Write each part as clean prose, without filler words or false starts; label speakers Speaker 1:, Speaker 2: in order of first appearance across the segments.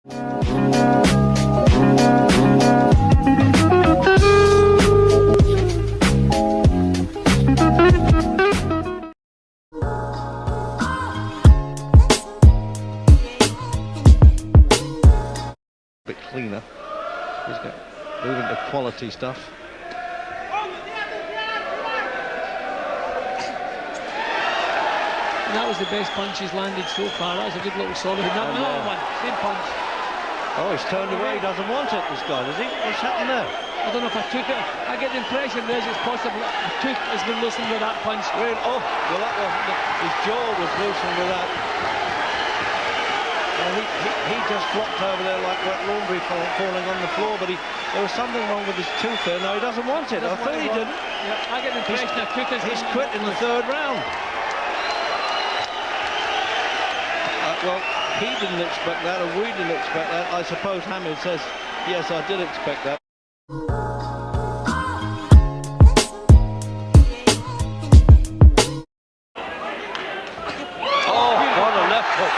Speaker 1: Bit cleaner. He's got moving to quality stuff.
Speaker 2: And that was the best punch he's landed so far. That was a good little solid. Another one, same punch.
Speaker 1: Oh, he's turned away. He doesn't want it, this guy, does he? What's happened there?
Speaker 2: I don't know if I took it. I get the impression there's it's possible a tooth has been loosened with that punch.
Speaker 1: Really? Oh, well, that wasn't it. His jaw was loosened with that. Well, he just flopped over there like wet laundry falling on the floor, but there was something wrong with his tooth there. No, he doesn't want it. I thought he didn't.
Speaker 2: Yeah, I get the impression that tooth has
Speaker 1: He's quit in the third round. Well, he didn't expect that, or we didn't expect that. I suppose Hamid says, yes, I did expect that. Oh, what a left hook.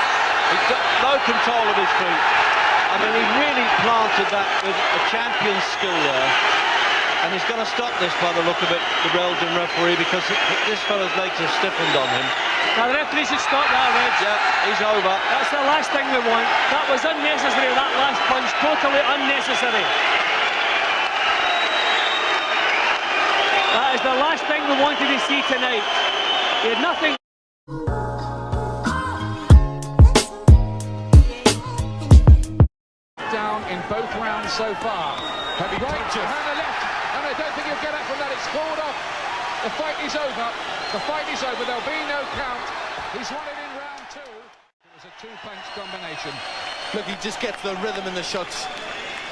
Speaker 1: He's got no control of his feet. I mean, he really planted that with a champion's skill there. And he's going to stop this by the look of it, the Belgian referee, because this fellow's legs have stiffened on him.
Speaker 2: Now the referee should stop that, Reg.
Speaker 1: Yeah, he's over.
Speaker 2: That's the last thing we want. That was unnecessary, that last punch. Totally unnecessary. That is the last thing we wanted to see tonight. He had nothing.
Speaker 3: Down in both rounds so far. Heavy punches. And a left. And I don't think he'll get up from that. It's called off. The fight is over. The fight is over. There'll be no count. He's won it in round two. It was a two-punch combination.
Speaker 4: Look, he just gets the rhythm in the shots.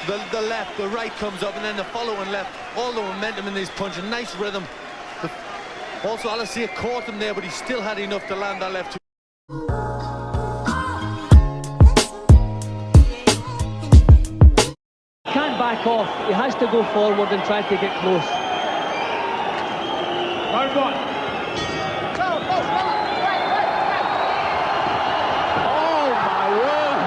Speaker 4: The left, the right comes up, and then the following left. All the momentum in his punch. A nice rhythm. Also, Alistair caught him there, but he still had enough to land that left.
Speaker 2: Can't back off. He has to go forward and try to get close.
Speaker 3: Round one. Oh my word!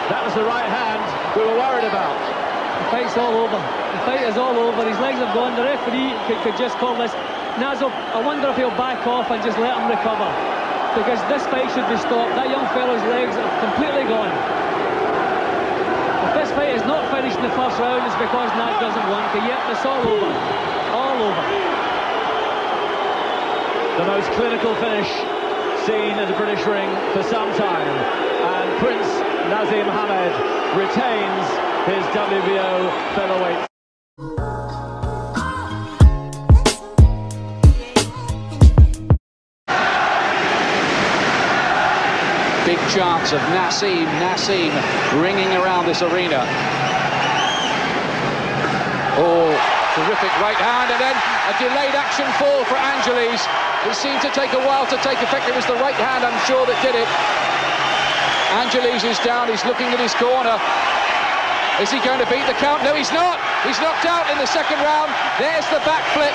Speaker 2: That was the right hand we were worried about. The fight's all over. The fight is all over. His legs have gone. The referee could just call this. Nazo, I wonder if he'll back off and just let him recover. Because this fight should be stopped. That young fellow's legs are completely gone. If this fight is not finished in the first round, it's because Naz doesn't want to. Yep, it's all over. All over.
Speaker 5: The most clinical finish seen in the British ring for some time. And Prince Naseem Hamed retains his WBO featherweight.
Speaker 3: Big chance of Naseem ringing around this arena. Oh, terrific right hand, and then a delayed action fall for Angeles. It seemed to take a while to take effect. It was the right hand, I'm sure, that did it. Angeles is down, he's looking at his corner. Is he going to beat the count? No, he's not. He's knocked out in the second round. There's the backflip.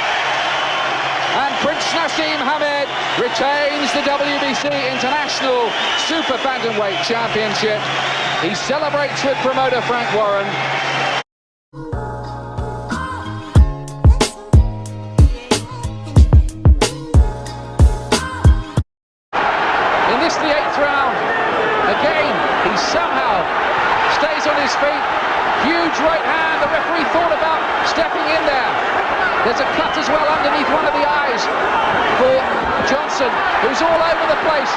Speaker 3: And Prince Naseem Hamed retains the WBC International Super Bantamweight Championship. He celebrates with promoter Frank Warren. In this, the 8th round, again, he somehow stays on his feet. Huge right hand. The referee thought about stepping in there. There's a cut as well underneath one of the eyes for Johnson, who's all over the place.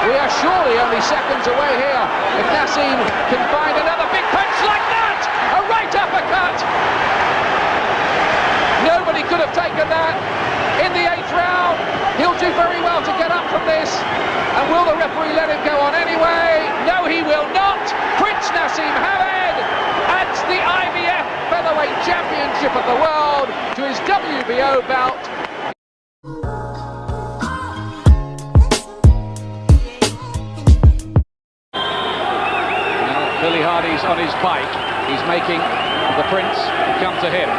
Speaker 3: We are surely only seconds away here. If Naseem can find another big punch like that, a right uppercut. Nobody could have taken that in the 8th round. He'll do very well to get up from this. And will the referee let him go on anyway? No, he will not. Prince Naseem Hamed adds the IBF Featherweight Championship of the World to his WBO belt. Now Billy Hardy's on his bike. He's making the Prince come to him.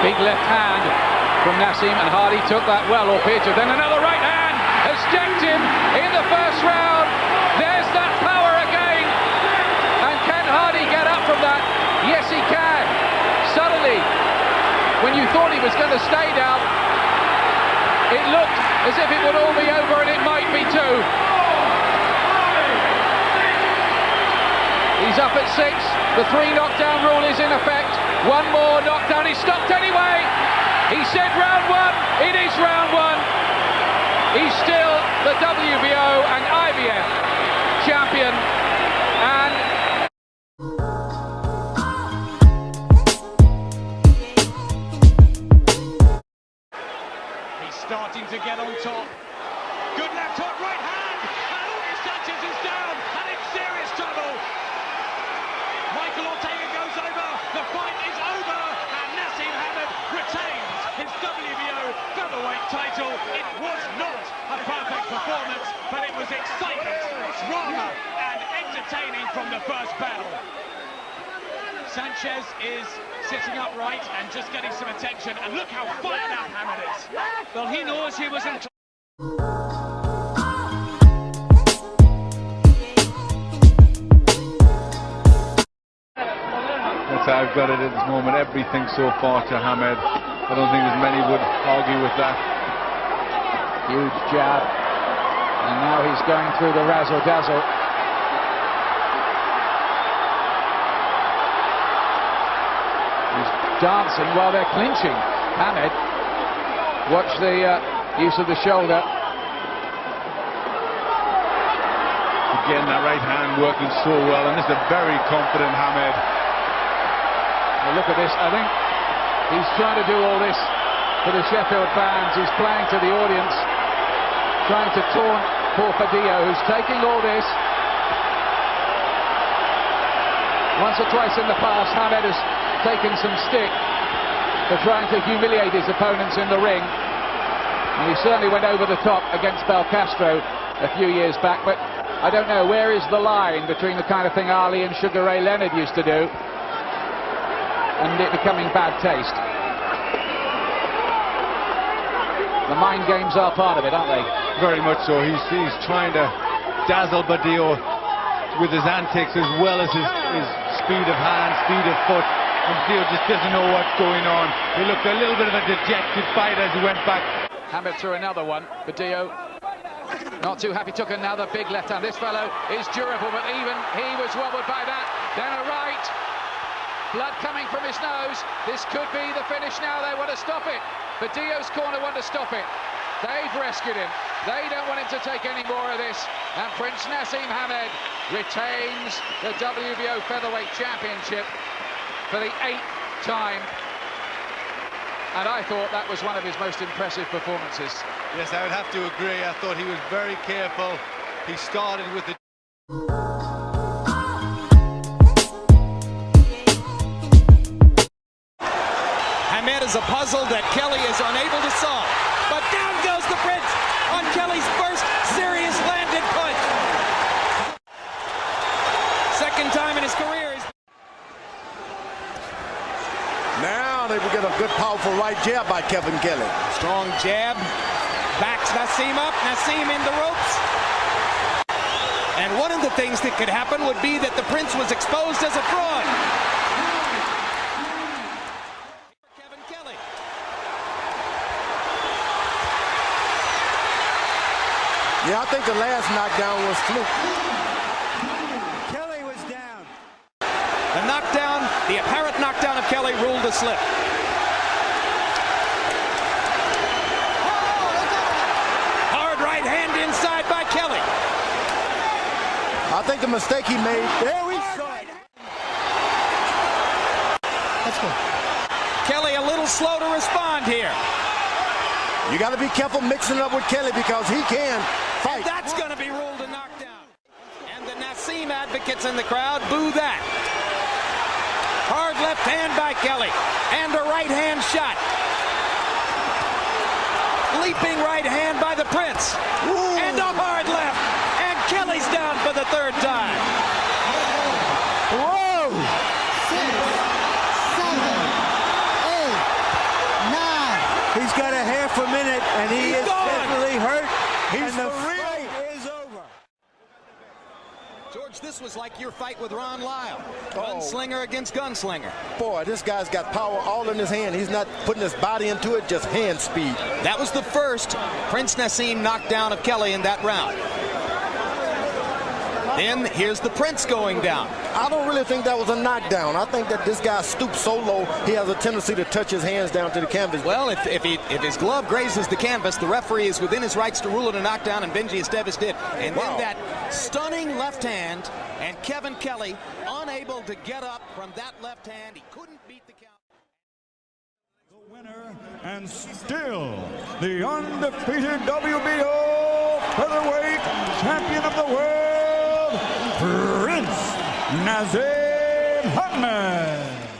Speaker 3: Big left hand from Naseem, and Hardy took that well, albeit then another right hand has decked him in the first round. There's that power again, and can Hardy get up from that? Yes, he can. Suddenly, when you thought he was going to stay down, it looked as if it would all be over, and it might be too. He's up at 6. The 3 knockdown rule is in effect. One more knockdown. He's stopped anyway. He said round 1. It is round 1. He's still the WBO and IBF champion. And
Speaker 5: He's starting to get on top. Good left hook, right hand, and Luis Sanchez is down, and in serious trouble. Michael Ortega goes over, the fight is over, and Naseem Hamed retains his WBO featherweight title. It was not a perfect performance, but it was excitement, drama, and entertaining from the first battle. Sanchez is sitting upright and just getting some attention, and look how fired up Hamed is. Well, he knows he was in.
Speaker 6: That's how I've got it at this moment. Everything so far to Hamed. I don't think as many would argue with that.
Speaker 3: huge jab, and now he's going through the razzle-dazzle. He's dancing while they're clinching. Hamed, watch the use of the shoulder.
Speaker 6: Again, that right hand working so well, and this is a very confident Hamed.
Speaker 3: Well, look at this. I think he's trying to do all this for the Sheffield fans. He's playing to the audience, trying to taunt poor Fadillo, who's taking all this. Once or twice in the past, Hamed has taken some stick for trying to humiliate his opponents in the ring, and he certainly went over the top against Belcastro a few years back. But I don't know, where is the line between the kind of thing Ali and Sugar Ray Leonard used to do and it becoming bad taste? The mind games are part of it, aren't they?
Speaker 6: Very much so. He's trying to dazzle Badillo with his antics as well as his speed of hand, speed of foot. And Badillo just doesn't know what's going on. He looked a little bit of a dejected fighter as he went back.
Speaker 3: Hamed threw another one. Badillo not too happy, took another big left hand. This fellow is durable, but even he was wobbled by that. Then a right. Blood coming from his nose. This could be the finish now. They want to stop it. Badillo's corner want to stop it. They've rescued him. They don't want him to take any more of this. And Prince Naseem Hamed retains the WBO Featherweight Championship for the 8th time. And I thought that was one of his most impressive performances.
Speaker 4: Yes, I would have to agree. I thought he was very careful. He started with the...
Speaker 7: Hamed is a puzzle that Kelly is unable to solve. But down goes the Prince on Kelly's first serious landed punch. Second time in his career.
Speaker 8: Now they will get a good, powerful right jab by Kevin Kelly.
Speaker 7: Strong jab. Backs Naseem up. Naseem in the ropes. And one of the things that could happen would be that the Prince was exposed as a fraud. Kevin Kelly.
Speaker 8: Yeah, I think the last knockdown was fluke.
Speaker 7: Kelly was down. The knockdown, the apparent knockdown of Kelly ruled a slip. Hard right hand inside by Kelly.
Speaker 8: I think the mistake he made. There we go. Let's go.
Speaker 7: Kelly a little slow to respond here.
Speaker 8: You got to be careful mixing up with Kelly because he can fight.
Speaker 7: And that's going to be ruled a knockdown. And the Naseem advocates in the crowd boo that. Hard left hand by Kelly. And a right hand shot. Leaping right hand by the Prince.
Speaker 8: Ooh.
Speaker 7: And a hard left. And Kelly's down for the third time.
Speaker 8: Whoa!
Speaker 9: 6, 7, 8,
Speaker 8: He's got a half a minute, and he is definitely hurt.
Speaker 7: He's
Speaker 8: and the
Speaker 7: for real.
Speaker 8: fight is over.
Speaker 7: George, this was like your fight with Ron Lyle. Gunslinger against gunslinger.
Speaker 8: Boy, this guy's got power all in his hand. He's not putting his body into it, just hand speed.
Speaker 7: That was the first Prince Naseem knockdown of Kelly in that round. Then here's the Prince going down.
Speaker 8: I don't really think that was a knockdown. I think that this guy stooped so low, he has a tendency to touch his hands down to the canvas.
Speaker 7: Well, if his glove grazes the canvas, the referee is within his rights to rule it a knockdown, and Benji Esteves did. And then that stunning left hand, and Kevin Kelly unable to get up from that left hand. He couldn't beat the count.
Speaker 9: The winner and still the undefeated WBO featherweight champion of the world, Prince Naseem Ahmed.